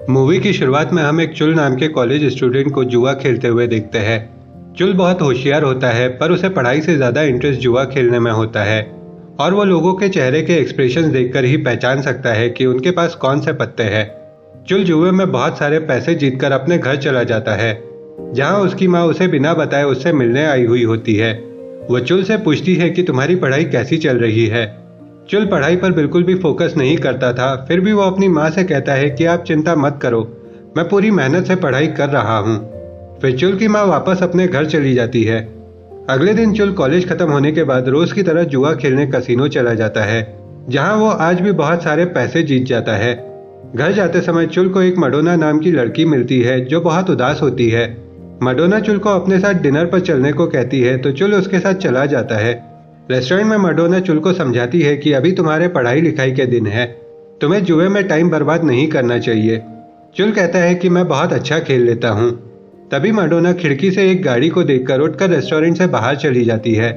Movie की शुरुआत में हम एक चुल नाम के कॉलेज स्टूडेंट को जुआ खेलते हुए देखते हैं। चुल बहुत होशियार होता है, पर उसे पढ़ाई से ज्यादा इंटरेस्ट जुआ खेलने में होता है और वो लोगों के चेहरे के एक्सप्रेशन देखकर ही पहचान सकता है कि उनके पास कौन से पत्ते हैं। चुल जुए में बहुत सारे पैसे जीतकर अपने घर चला जाता है, जहाँ उसकी माँ उसे बिना बताए उससे मिलने आई हुई होती है। वो चुल से पूछती है कि तुम्हारी पढ़ाई कैसी चल रही है। चुल पढ़ाई पर बिल्कुल भी फोकस नहीं करता था, फिर भी वो अपनी माँ से कहता है कि आप चिंता मत करो, मैं पूरी मेहनत से पढ़ाई कर रहा हूँ। फिर चुल की माँ वापस अपने घर चली जाती है। अगले दिन चुल कॉलेज खत्म होने के बाद रोज की तरह जुआ खेलने कसिनो चला जाता है, जहाँ वो आज भी बहुत सारे पैसे जीत जाता है। घर जाते समय चुल को एक मडोना नाम की लड़की मिलती है जो बहुत उदास होती है। मडोना चुल को अपने साथ डिनर पर चलने को कहती है, तो चुल उसके साथ चला जाता है। रेस्टोरेंट में मडोना चुल को समझाती है कि अभी तुम्हारे पढ़ाई लिखाई के दिन है, तुम्हें जुए में टाइम बर्बाद नहीं करना चाहिए। चुल कहता है कि मैं बहुत अच्छा खेल लेता हूँ। तभी मडोना खिड़की से एक गाड़ी को देखकर उठकर रेस्टोरेंट से बाहर चली जाती है,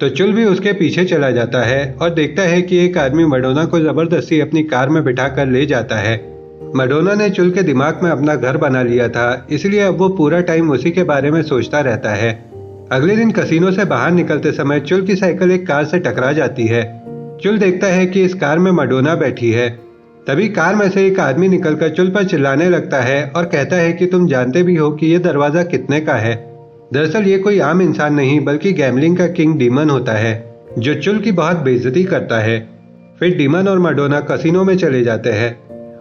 तो चुल भी उसके पीछे चला जाता है और देखता है कि एक आदमी मडोना को जबरदस्ती अपनी कार में बिठा कर ले जाता है। मडोना ने चुल के दिमाग में अपना घर बना लिया था, इसलिए अब वो पूरा टाइम उसी के बारे में सोचता रहता है। अगले दिन कसिनो से बाहर निकलते समय चुल की साइकिल एक कार से टकरा जाती है। चुल देखता है कि इस कार में मडोना बैठी है। तभी कार में से एक आदमी निकलकर चुल पर चिल्लाने लगता है और कहता है कि तुम जानते भी हो कि यह दरवाजा कितने का है। दरअसल ये कोई आम इंसान नहीं बल्कि गैम्बलिंग का किंग डीमन होता है, जो चुल की बहुत बेइज्जती करता है। फिर डीमन और मडोना कसिनो में चले जाते हैं।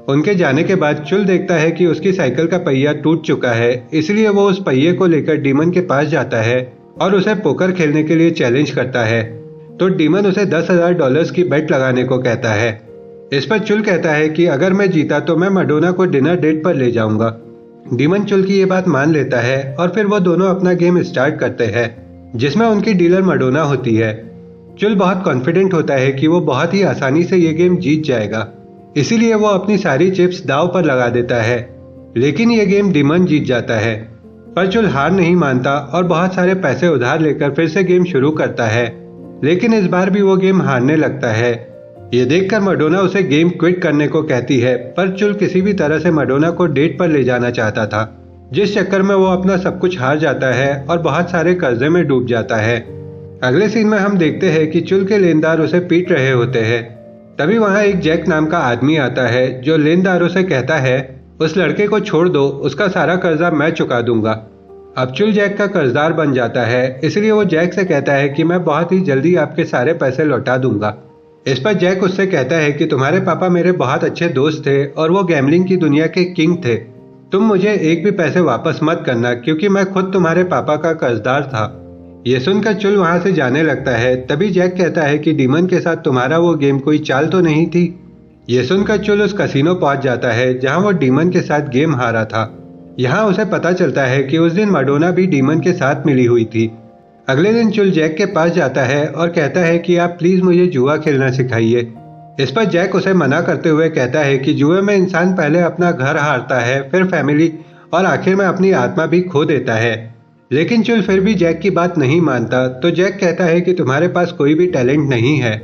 उनके जाने के बाद चुल देखता है कि उसकी साइकिल का पहिया टूट चुका है, इसलिए वो उस पहिए को लेकर डीमन के पास जाता है और उसे पोकर खेलने के लिए चैलेंज करता है। तो डीमन उसे $10,000 की बेट लगाने को कहता है। इस पर चुल कहता है कि अगर मैं जीता तो मैं मडोना को डिनर डेट पर ले जाऊंगा। डीमन चुल की ये बात मान लेता है और फिर वो दोनों अपना गेम स्टार्ट करते हैं, जिसमें उनकी डीलर मडोना होती है। चुल बहुत कॉन्फिडेंट होता है कि वो बहुत ही आसानी से ये गेम जीत जाएगा, इसीलिए वो अपनी सारी चिप्स दांव पर लगा देता है। लेकिन ये गेम डीमन जीत जाता है, पर चुल हार नहीं मानता और बहुत सारे पैसे उधार लेकर फिर से गेम शुरू करता है। लेकिन इस बार भी वो गेम हारने लगता है। ये देखकर मडोना उसे गेम क्विट करने को कहती है, पर चुल किसी भी तरह से मडोना को डेट पर ले जाना चाहता था, जिस चक्कर में वो अपना सब कुछ हार जाता है और बहुत सारे कर्जे में डूब जाता है। अगले सीन में हम देखते हैं कि चुल के लेनदार उसे पीट रहे होते हैं। तभी वहां एक जैक नाम का आदमी आता है, जो लेनदारों से कहता है उस लड़के को छोड़ दो, उसका सारा कर्जा मैं चुका दूंगा। अब चुल जैक का कर्जदार बन जाता है, इसलिए वो जैक से कहता है कि मैं बहुत ही जल्दी आपके सारे पैसे लौटा दूंगा। इस पर जैक उससे कहता है कि तुम्हारे पापा मेरे बहुत अच्छे दोस्त थे और वो गैम्बलिंग की दुनिया के किंग थे। तुम मुझे एक भी पैसे वापस मत करना, क्योंकि मैं खुद तुम्हारे पापा का कर्जदार था। ये सुनकर चुल वहां से जाने लगता है। तभी जैक कहता है कि डीमन के साथ तुम्हारा वो गेम कोई चाल तो नहीं थी। ये सुनकर चुल उस कसिनो पहुंच जाता है, जहां वो डीमन के साथ गेम हारा था। यहाँ उसे पता चलता है कि उस दिन मडोना भी डीमन के साथ मिली हुई थी। अगले दिन चुल जैक के पास जाता है और कहता है कि आप प्लीज मुझे जुआ खेलना सिखाइए। इस पर जैक उसे मना करते हुए कहता है कि जुए में इंसान पहले अपना घर हारता है, फिर फैमिली और आखिर में अपनी आत्मा भी खो देता है। लेकिन चुल फिर भी जैक की बात नहीं मानता, तो जैक कहता है कि तुम्हारे पास कोई भी टैलेंट नहीं है।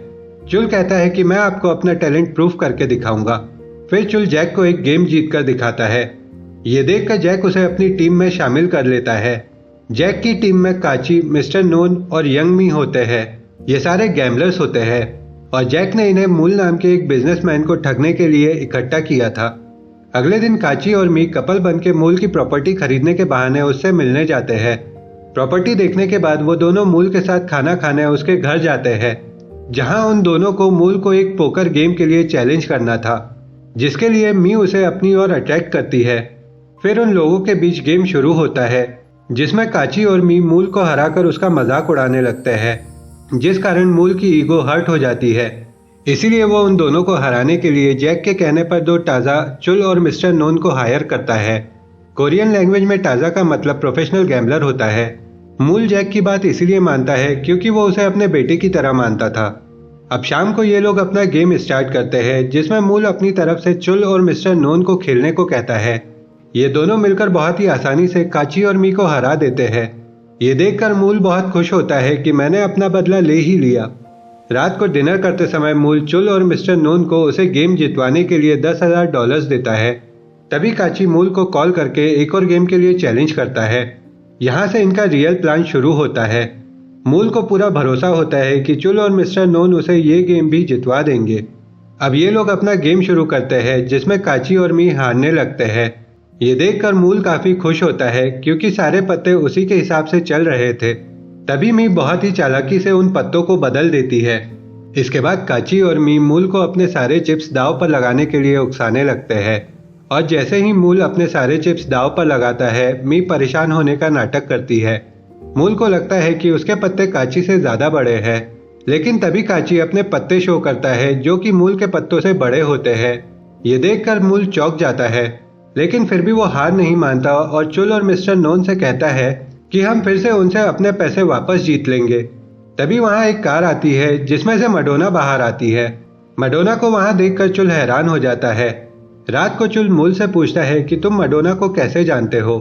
चुल कहता है कि मैं आपको अपना टैलेंट प्रूफ करके दिखाऊंगा। फिर चुल जैक को एक गेम जीत कर दिखाता है। ये देखकर जैक उसे अपनी टीम में शामिल कर लेता है। जैक की टीम में काची, मिस्टर नोन और यंग मी होते हैं। ये सारे गैम्बलर्स होते हैं और जैक ने इन्हें मूल नाम के एक बिजनेसमैन को ठगने के लिए इकट्ठा किया था। अगले दिन काची और मी कपल बनके मूल की प्रॉपर्टी खरीदने के बहाने उससे मिलने जाते हैं। प्रॉपर्टी देखने के बाद वो दोनों मूल के साथ खाना खाने उसके घर जाते हैं, जहां उन दोनों को मूल को एक पोकर गेम के लिए चैलेंज करना था, जिसके लिए मी उसे अपनी ओर अट्रैक्ट करती है। फिर उन लोगों के बीच गेम शुरू होता है, जिसमें काची और मी मूल को हराकर उसका मजाक उड़ाने लगते हैं, जिस कारण मूल की ईगो हर्ट हो जाती है। इसीलिए वो उन दोनों को हराने के लिए जैक के कहने पर दो टाजा, चुल और मिस्टर नोन को हायर करता है। कोरियन लैंग्वेज में टाजा का मतलब प्रोफेशनल गैम्बलर होता है। मूल जैक की बात इसीलिए मानता है क्योंकि वो उसे अपने बेटे की तरह मानता था। अब शाम को ये लोग अपना गेम स्टार्ट करते हैं, जिसमें मूल अपनी तरफ से चुल और मिस्टर नोन को खेलने को कहता है। ये दोनों मिलकर बहुत ही आसानी से काची और मी को हरा देते हैं। ये देखकर मूल बहुत खुश होता है कि मैंने अपना बदला ले ही लिया। रात को डिनर करते समय मूल चुल और मिस्टर नोन को उसे गेम जितवाने के लिए $10,000 देता है। तभी काची मूल को कॉल करके एक और गेम के लिए चैलेंज करता है। यहाँ से इनका रियल प्लान शुरू होता है। मूल को पूरा भरोसा होता है कि चुल और मिस्टर नोन उसे ये गेम भी जितवा देंगे। अब ये लोग अपना गेम शुरू करते हैं जिसमें काची और मी हारने लगते हैं। ये देखकर मूल काफी खुश होता है क्योंकि सारे पत्ते उसी के हिसाब से चल रहे थे। तभी मी बहुत ही चालाकी से उन पत्तों को बदल देती है। इसके बाद काची और मी मूल को अपने सारे चिप्स दांव पर लगाने के लिए उकसाने लगते हैं और जैसे ही मूल अपने सारे चिप्स दांव पर लगाता है, मी परेशान होने का नाटक करती है। मूल को लगता है कि उसके पत्ते काची से ज्यादा बड़े हैं, लेकिन तभी काची अपने पत्ते शो करता है जो कि मूल के पत्तों से बड़े होते हैं। ये देखकर मूल चौंक जाता है, लेकिन फिर भी वो हार नहीं मानता और चुल और मिस्टर नोन से कहता है कि हम फिर से उनसे अपने पैसे वापस जीत लेंगे। तभी वहाँ एक कार आती है जिसमें से मैडोना बाहर आती है। मैडोना को वहाँ देखकर चुल हैरान हो जाता है। रात को चुल मूल से पूछता है कि तुम मैडोना को कैसे जानते हो,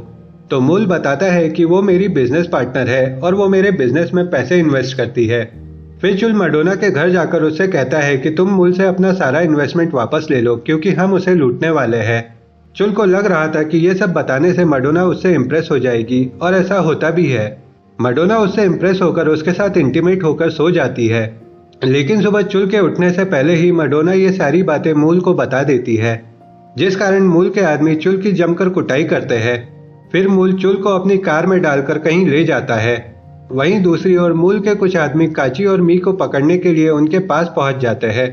तो मूल बताता है कि वो मेरी बिजनेस पार्टनर है और वो मेरे बिजनेस में पैसे इन्वेस्ट करती है। फिर चुल मैडोना के घर जाकर उससे कहता है कि तुम मूल से अपना सारा इन्वेस्टमेंट वापस ले लो क्योंकि हम उसे लूटने वाले हैं। चुल को लग रहा था कि ये सब बताने से मैडोना उससे इम्प्रेस हो जाएगी और ऐसा होता भी है। मैडोना उससे इम्प्रेस होकर उसके साथ इंटीमेट होकर सो जाती है, लेकिन सुबह चुल के उठने से पहले ही मैडोना ये सारी बातें मूल को बता देती है, जिस कारण मूल के आदमी चुल की जमकर कुटाई करते हैं। फिर मूल चुल को अपनी कार में डालकर कहीं ले जाता है। वहीं दूसरी ओर मूल के कुछ आदमी काची और मी को पकड़ने के लिए उनके पास पहुंच जाते हैं,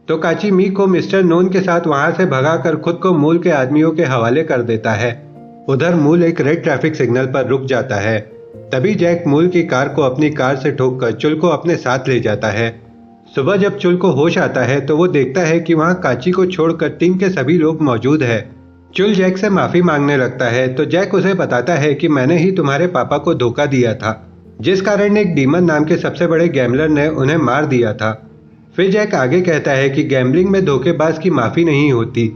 तो काची मी को मिस्टर नोन के साथ वहां से भगाकर खुद को मूल के आदमियों के हवाले कर देता है। उधर मूल एक रेड ट्रैफिक सिग्नल पर रुक जाता है। तभी जैक मूल की कार को अपनी कार से ठोककर चुल को अपने साथ ले जाता है। सुबह जब चुल को होश आता है तो वो देखता है कि वहाँ काची को छोड़कर टीम के सभी लोग मौजूद है। चुल जैक से माफी मांगने लगता है तो जैक उसे बताता है कि मैंने ही तुम्हारे पापा को धोखा दिया था, जिस कारण एक डीमन नाम के सबसे बड़े गैम्बलर ने उन्हें मार दिया था। फिर जैक आगे कहता है कि गैम्बलिंग में धोखेबाज की माफी नहीं होती,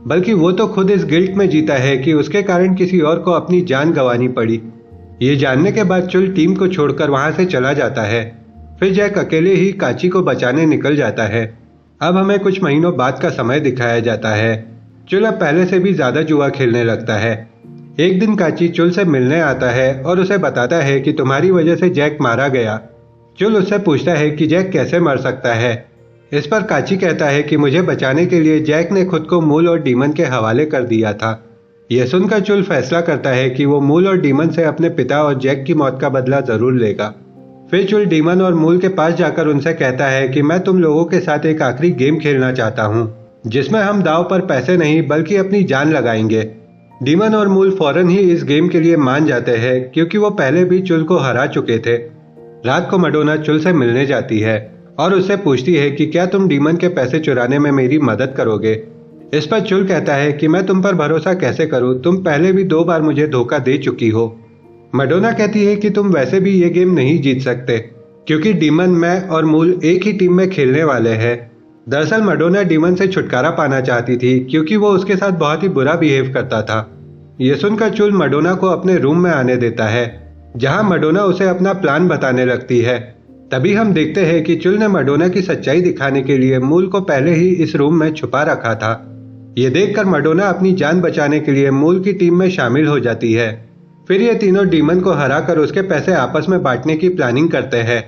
बल्कि वो तो खुद इस गिल्ट में जीता है कि उसके कारण किसी और को अपनी जान गंवानी पड़ी। ये जानने के बाद चुल टीम को छोड़कर वहां से चला जाता है। फिर जैक अकेले ही काची को बचाने निकल जाता है। अब हमें कुछ महीनों बाद का समय दिखाया जाता है। चुल अब पहले से भी ज्यादा जुआ खेलने लगता है। एक दिन काची चुल से मिलने आता है और उसे बताता है कि तुम्हारी वजह से जैक मारा गया। चुल उससे पूछता है कि जैक कैसे मर सकता है। इस पर काची कहता है कि मुझे बचाने के लिए जैक ने खुद को मूल और डीमन के हवाले कर दिया था। यह सुनकर चुल फैसला करता है कि वो मूल और डीमन से अपने पिता और जैक की मौत का बदला जरूर लेगा। फिर चुल डीमन और मूल के पास जाकर उनसे कहता है कि मैं तुम लोगों के साथ एक आखिरी गेम खेलना चाहता हूँ, जिसमें हम दांव पर पैसे नहीं बल्कि अपनी जान लगाएंगे। डीमन और मूल फौरन ही इस गेम के लिए मान जाते हैं क्योंकि वो पहले भी चुल को हरा चुके थे। रात को मैडोना चुल से मिलने जाती है और उससे पूछती है कि क्या तुम डीमन के पैसे चुराने में मेरी मदद करोगे। इस पर चुल कहता है कि मैं तुम पर भरोसा कैसे करूं, तुम पहले भी 2 बार मुझे धोखा दे चुकी हो। मैडोना कहती है कि तुम वैसे भी ये गेम नहीं जीत सकते क्योंकि डीमन, मैं और मूल एक ही टीम में खेलने वाले हैं। दरअसल मैडोना डीमन से छुटकारा पाना चाहती थी क्योंकि वो उसके साथ बहुत ही बुरा बिहेव करता था। ये सुनकर चुल मैडोना को अपने रूम में आने देता है, जहां मैडोना उसे अपना प्लान बताने लगती है। तभी हम देखते हैं कि चुल ने मैडोना की सच्चाई दिखाने के लिए मूल को पहले ही इस रूम में छुपा रखा था। ये देखकर मैडोना अपनी जान बचाने के लिए मूल की टीम में शामिल हो जाती है। फिर ये तीनों डीमन को हराकर उसके पैसे आपस में बांटने की प्लानिंग करते हैं।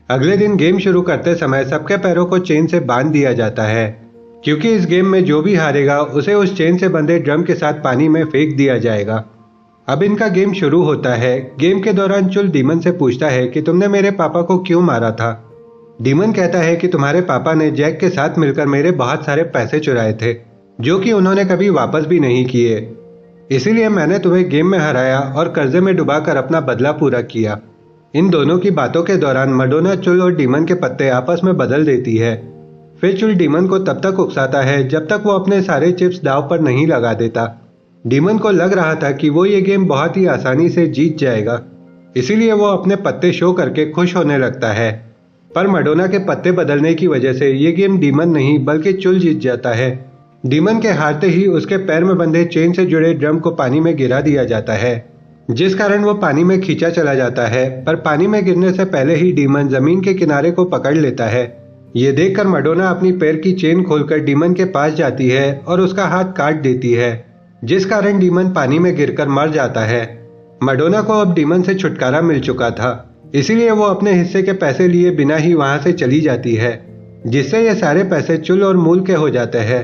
अगले दिन गेम शुरू करते समय सबके पैरों को चेन से बांध दिया जाता है क्योंकि इस गेम में जो भी हारेगा उसे उस चेन से बंधे ड्रम के साथ पानी में फेंक दिया जाएगा। अब इनका गेम शुरू होता है। गेम के दौरान चुल डीमन से पूछता है कि तुमने मेरे पापा को क्यों मारा था। डीमन कहता है कि तुम्हारे पापा ने जैक के साथ मिलकर मेरे बहुत सारे पैसे चुराए थे, जो कि उन्होंने कभी वापस भी नहीं किए। इसीलिए मैंने तुम्हें गेम में हराया और कर्जे में डुबाकर अपना बदला पूरा किया। इन दोनों की बातों के दौरान मैडोना चुल और डीमन के पत्ते आपस में बदल देती है। फिर चुल डीमन को तब तक उकसाता है जब तक वो अपने सारे चिप्स दांव पर नहीं लगा देता। डीमन को लग रहा था कि वो ये गेम बहुत ही आसानी से जीत जाएगा, इसीलिए वो अपने पत्ते शो करके खुश होने लगता है। पर मैडोना के पत्ते बदलने की वजह से ये गेम डीमन नहीं बल्कि चुल जीत जाता है। डीमन के हारते ही उसके पैर में बंधे चेन से जुड़े ड्रम को पानी में गिरा दिया जाता है, जिस कारण वो पानी में खींचा चला जाता है। पर पानी में गिरने से पहले ही डीमन जमीन के किनारे को पकड़ लेता है। ये देखकर मैडोना अपनी पैर की चेन खोलकर डीमन के पास जाती है और उसका हाथ काट देती है। जिस कारण डीमन पानी में गिरकर मर जाता है। मैडोना को अब डीमन से छुटकारा मिल चुका था, इसीलिए वो अपने हिस्से के पैसे लिए बिना ही वहां से चली जाती है, जिससे ये सारे पैसे चुल और मूल के हो जाते हैं।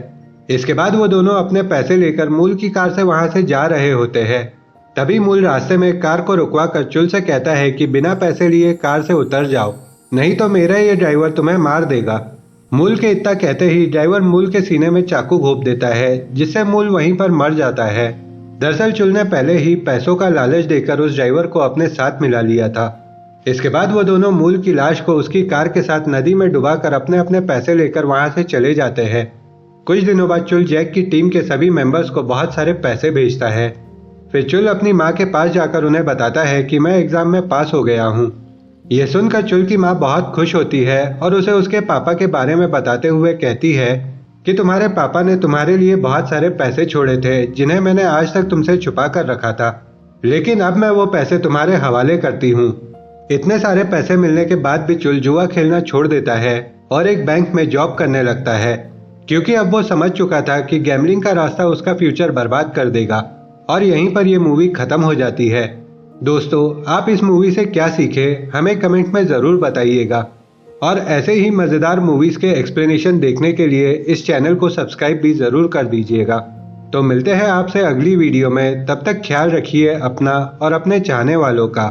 इसके बाद वो दोनों अपने पैसे लेकर मूल की कार से वहां से जा रहे होते हैं। तभी मूल रास्ते में कार को रुकवा कर चुल से कहता है कि बिना पैसे लिए कार से उतर जाओ, नहीं तो मेरा ये ड्राइवर तुम्हें मार देगा। मूल के इतना कहते ही ड्राइवर मूल के सीने में चाकू घोंप देता है, जिससे मूल वहीं पर मर जाता है। दरअसल चुल ने पहले ही पैसों का लालच देकर उस ड्राइवर को अपने साथ मिला लिया था। इसके बाद वो दोनों मूल की लाश को उसकी कार के साथ नदी में डुबाकर अपने अपने पैसे लेकर वहां से चले जाते हैं। कुछ दिनों बाद चुल जैक की टीम के सभी मेंबर्स को बहुत सारे पैसे भेजता है। फिर चुल अपनी माँ के पास जाकर उन्हें बताता है कि मैं एग्जाम में पास हो गया हूँ। यह सुनकर चुल की माँ बहुत खुश होती है और उसे उसके पापा के बारे में बताते हुए कहती है कि तुम्हारे पापा ने तुम्हारे लिए बहुत सारे पैसे छोड़े थे, जिन्हें मैंने आज तक तुमसे छुपा कर रखा था, लेकिन अब मैं वो पैसे तुम्हारे हवाले करती हूँ। इतने सारे पैसे मिलने के बाद भी चुल जुआ खेलना छोड़ देता है और एक बैंक में जॉब करने लगता है, क्योंकि अब वो समझ चुका था कि गैम्बलिंग का रास्ता उसका फ्यूचर बर्बाद कर देगा। और यहीं पर यह मूवी खत्म हो जाती है। दोस्तों, आप इस मूवी से क्या सीखे हमें कमेंट में ज़रूर बताइएगा, और ऐसे ही मज़ेदार मूवीज़ के एक्सप्लेनेशन देखने के लिए इस चैनल को सब्सक्राइब भी ज़रूर कर दीजिएगा। तो मिलते हैं आपसे अगली वीडियो में, तब तक ख्याल रखिए अपना और अपने चाहने वालों का।